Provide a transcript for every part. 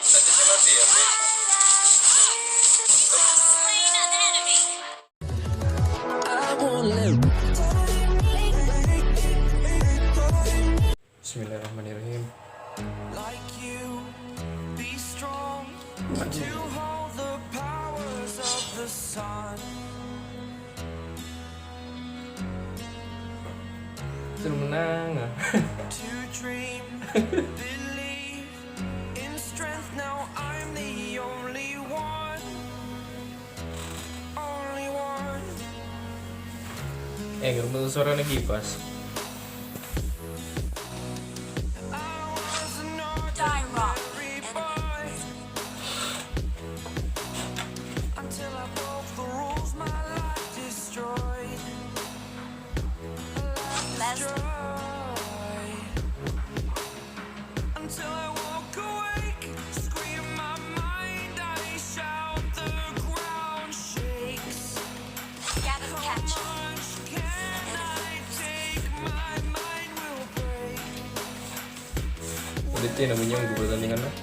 Tadi mati ya, Bre. Bismillahirrahmanirrahim. Menang. Nggak suara lagi pas. Itu namanya yang gue pertandingan lah.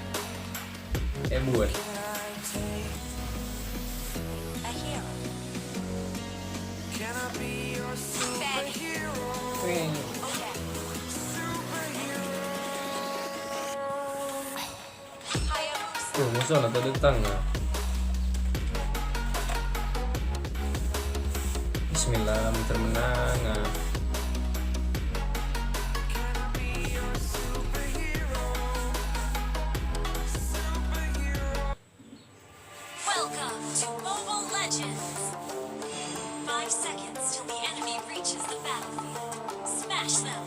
Buat musuh lah tadi tangga. Bismillah, termenang. Welcome to Mobile Legends. 5 seconds till the enemy reaches the battlefield. Smash them.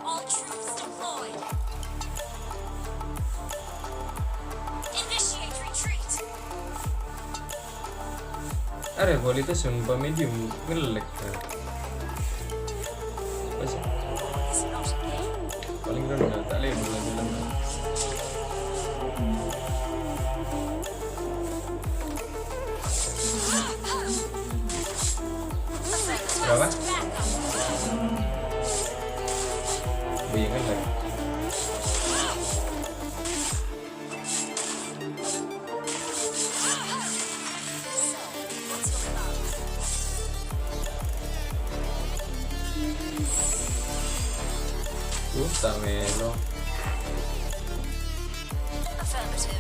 All troops deployed. Initiate retreat. Are kualitas sumpah medium ngelek. Paling rendah tak leh bulan. Berapa? Bingung lagi. Tamelo. Affirmative.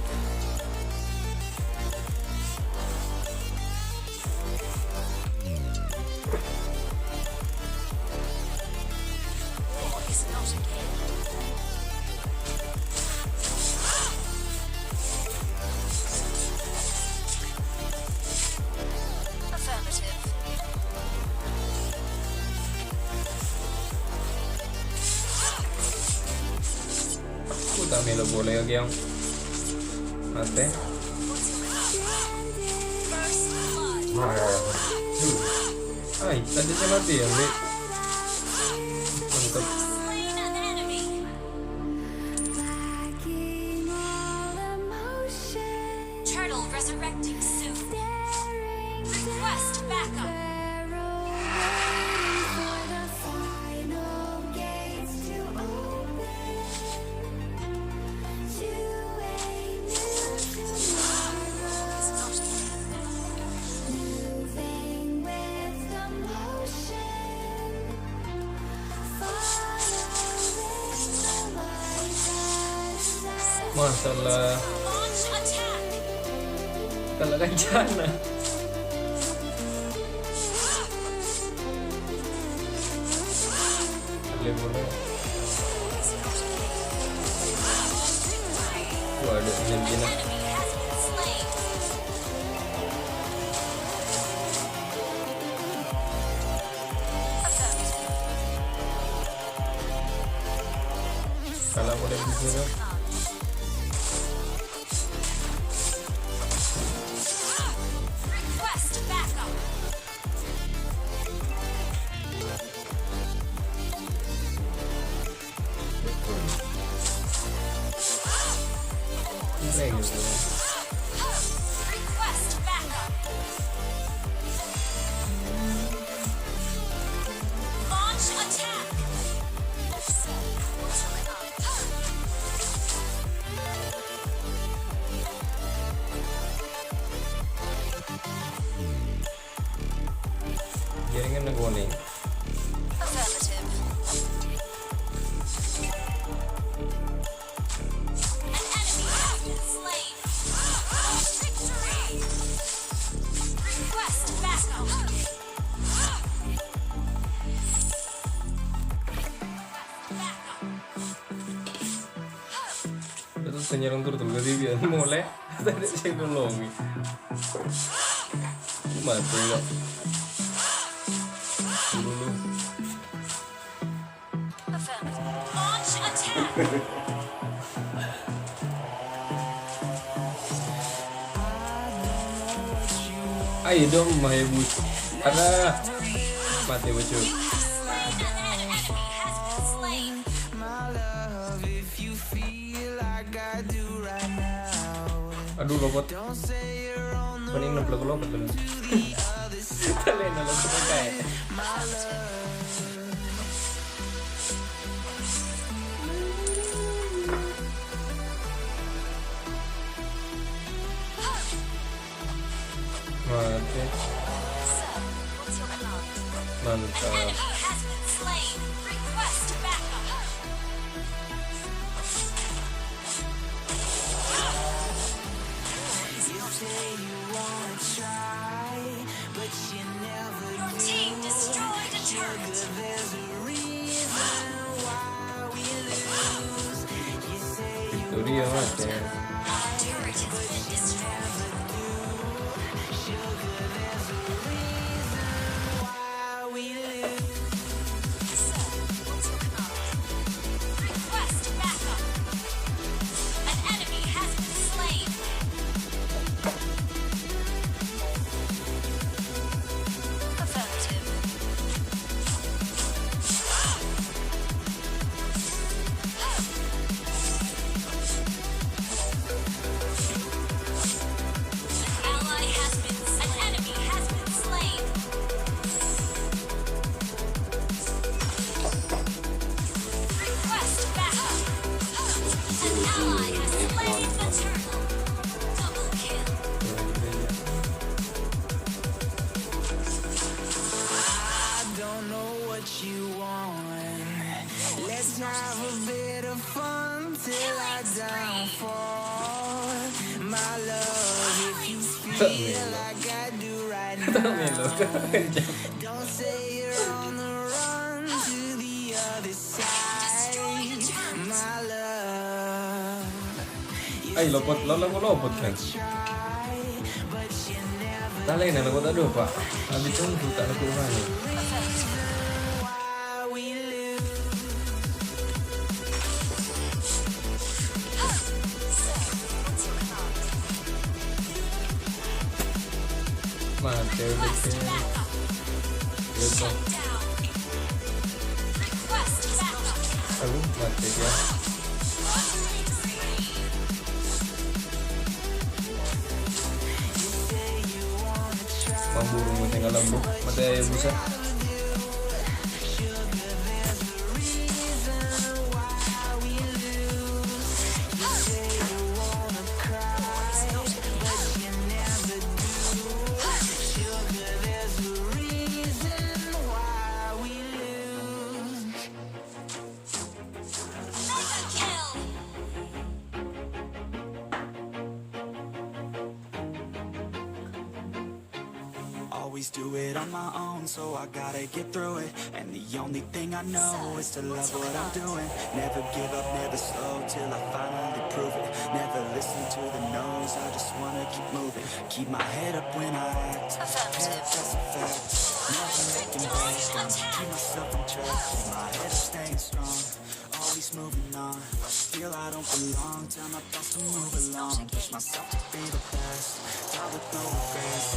War is not a game. Affirmative. Tamelo boleh lagi yang mati. Ay, tadi saya mati ya, Bre. Mantap. Turtle resurrecting soon. Request backup. Masalah kalau kencana waduh Argentina kalau boleh bisa. Request backup. Launch attack. bisa nyerang turtle ke dia mulai tadi saya nolongi mati enggak dulu Affirmative. Launch attack. ayo dong Mahebus ada mati bocor Slain an enemy has been slain. aduh robot paling 60 robot bener kalian dalam kayak mati What's your command? mantap Enemy has been slain. Request backup. Your team destroyed a turret. itu dia mati Turret has been destroyed. Sir, what's your command? Request backup. An enemy has been slain. Affirmative. Ally has been slain. An enemy has been slain. Request backup. An ally has slain the turtle. Double kill. Don't know what you want. Let's have a bit of fun till I downfall. My love, if you feel like I do right now, don't say you're on the run to the other side. My love, ay lopot kan but you never talay na lopot aduh pak habis itu buta aku mana why we lose. Sir, what's your command? mati udah Request kan backup. gitu Shut down. Request backup. aduh mati dia bang burung mau tinggal lembut mati ayam bisa Mega kill. Always do it on my own, so I gotta get through it. And the only thing I know is to love what I'm doing. Never give up, never slow, till I finally prove it. Never listen to the no's, I just wanna keep moving. Keep my head up when I act, Affirmative. that's a fact. Never looking back, keep myself on track. Keep my head up, staying strong, always moving on. Feel I don't belong, tell my thoughts to move along. Push myself to be the best, die with no regrets.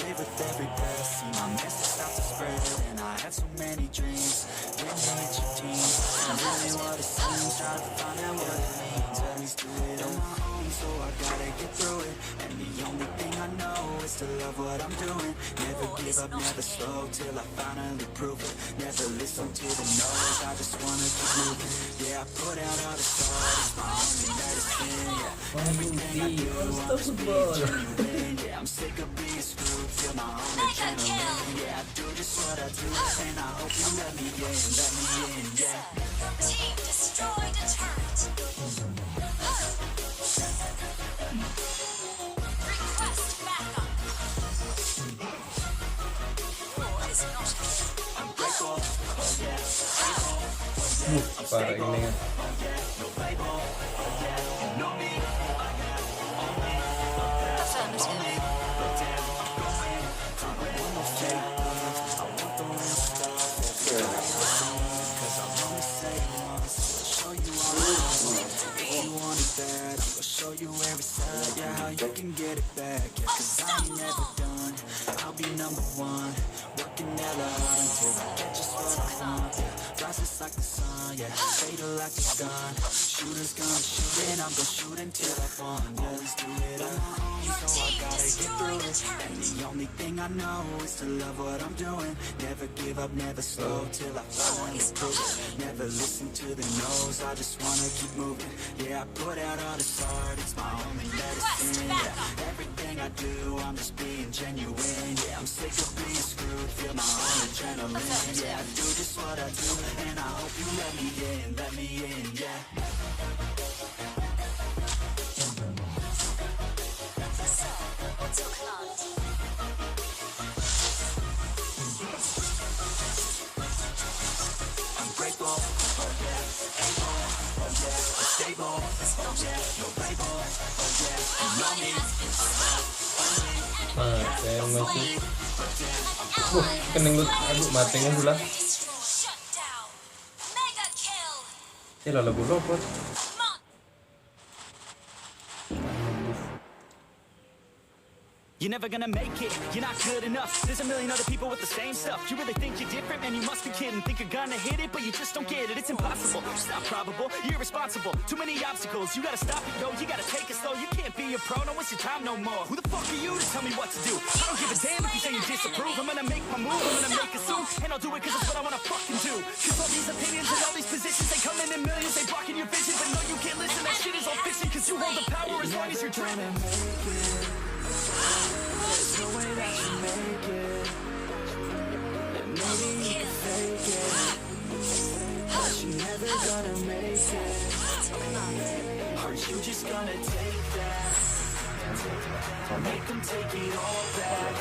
Live with every breath, see my message start to spread. And I had so many dreams, when you hit your teens, and really what it seems, try to find out what it means. Always do it on my own, so I gotta get through it. And the only thing I know is to love what I'm doing. Never give up, never slow, till I finally prove it. Never listen to the no's, I just wanna keep moving. Yeah, I put out all the stars, it's my only medicine. Yeah, everything I do, I just be genuine. Yeah, I'm sick of being screwed, feel my own Mega adrenaline. kill. Yeah, I do just what I do, and I hope you let me in, yeah. Your team destroyed a turret. Request backup. War is not here. I'm grateful, parah ini kan no label, no me. like the sun, yeah, fatal like a gun. Shooters gonna shoot and I'm gonna shoot until I fall. Yeah, let's do it on my own, Your so I team gotta get destroyed through a it. turret. And the only thing I know is to love what I'm doing. Never give up, never slow, till I finally prove it. Never listen to the no's, I just wanna keep moving. Yeah, I put out all this art, it's my only medicine. Yeah, everything I do, I'm just being genuine. Yeah, I'm sick of being screwed, feel my own adrenaline. Yeah, I do just what I do, and I hope you let me in, yeah. To plant. I'm grateful, oh yeah, able, oh yeah, stable, oh yeah, no label, oh yeah, you know me. Mati masih. Kening lu, aduh matinya sudah. Shut down. Mega kill. Ya lah lagu robot. You're never gonna make it, you're not good enough. There's a million other people with the same stuff. You really think you're different, man, you must be kidding. Think you're gonna hit it, but you just don't get it. It's impossible, it's not probable, you're irresponsible. Too many obstacles, you gotta stop it, yo. You gotta take it slow, you can't be a pro, don't waste your time no more. Who the fuck are you to tell me what to do? I don't give a damn if you say you disapprove. I'm gonna make my move, I'm gonna make it soon. And I'll do it cause it's what I wanna fucking do. Cause all these opinions and all these positions, they come in millions, they blocking your vision. But no, you can't listen, that shit is all fiction. Cause you hold the power as long as you're dreaming. There's no way that you make it. And maybe you can fake it, but you're never gonna make it. Are you just gonna take that? Make them take it all back.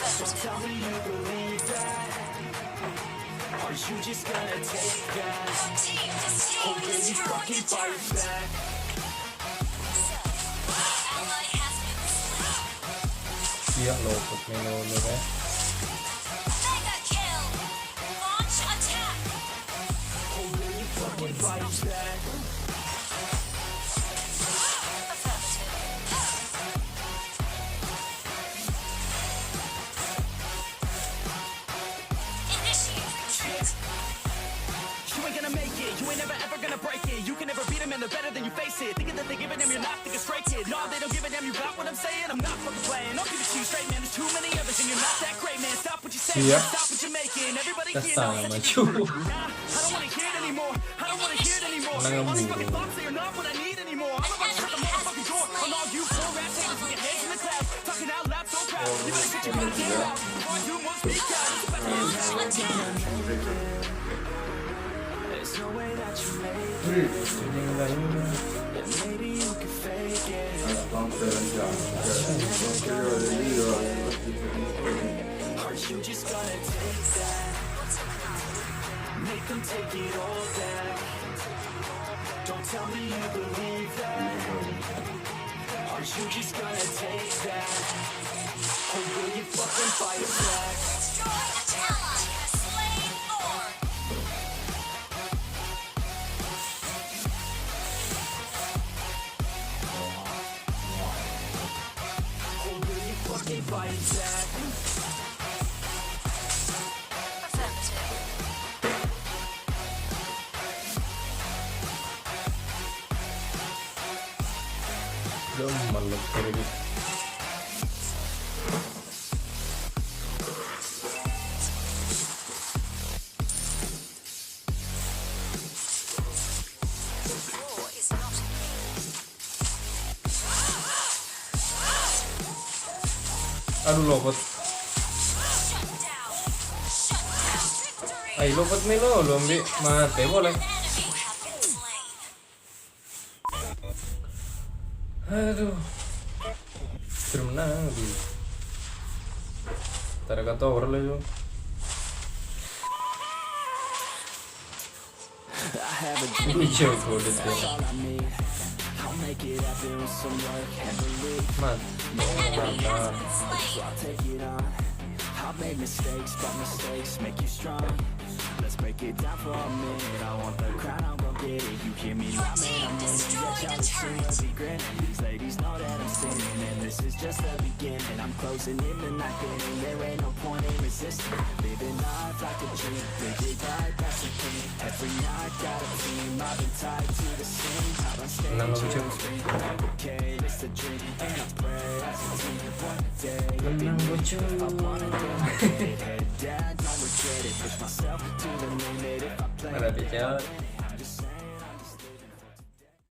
So tell me you believe that. Are you just gonna take that? Or will you fucking fight back? Iya robot menu deh. Mega kill. Launch attack. Or will you fucking fight back? Initiate retreat. You ain't gonna make it, you ain't never ever gonna break it. You can never beat them and they're better than you face it. Thinking that they give a damn, you're not, think it's straight kid. No, they don't give a damn, you got what I'm saying? I'm not fucking playing, I'll give it to you straight, man. There's too many others and you're not that great, man. Stop what you're saying, Yeah. stop what you're making. Everybody That's here knows sama that cu. Nah, I don't wanna hear it anymore. I don't wanna hear it anymore. Menang All these yang fucking buruk. thoughts, they are not what I need anymore. I'm about to shut the motherfucking door on all you poor rap haters with your heads in the clouds. Talking out loud so proud. You better get your goddamn out before I do more speak out. It's about to get Launch attack. There's no way that you make it. Tinggal ini. And maybe you can fake it. Are you just gonna take that? Make them take it all back. Don't tell me you believe that. Are you just gonna take that? Or will you fucking fight back? Destroy an ally. Slain Lord. Or will you fucking fight back? Udah melek tadi. War is not a Aduh robot. shut down. Shut down. Victory. Ay robot nih lo ambil mati boleh. An enemy have been slain. Aduh. Termenang di. Tara kata orang lah yo. I have a Ini jago deh. all I need. I'll make it happen with some work and belief. Man. Enemy has been slain. I'll take it on. I've made mistakes, but mistakes make you strong. Let's break it down for a minute. I want the crown, I'm gonna get it. You hear me Your rhyming, team I'm winning. destroyed Yeah, a jealous, turret. be grinning. These ladies know that I'm sinning, and this is just the beginning. I'm closing in the night inning. There ain't no point in resisting. Living life like a dream. Live it right, that's the thing. got a team, I've been tied to the scene. I run stage Menang lo on Bocil. the street, okay, it's a dream. And I pray as a team one day. Menang Bocil. I wanna get my kid, head down, don't regret it. Push myself to the limit if I play Mana it. Bocil?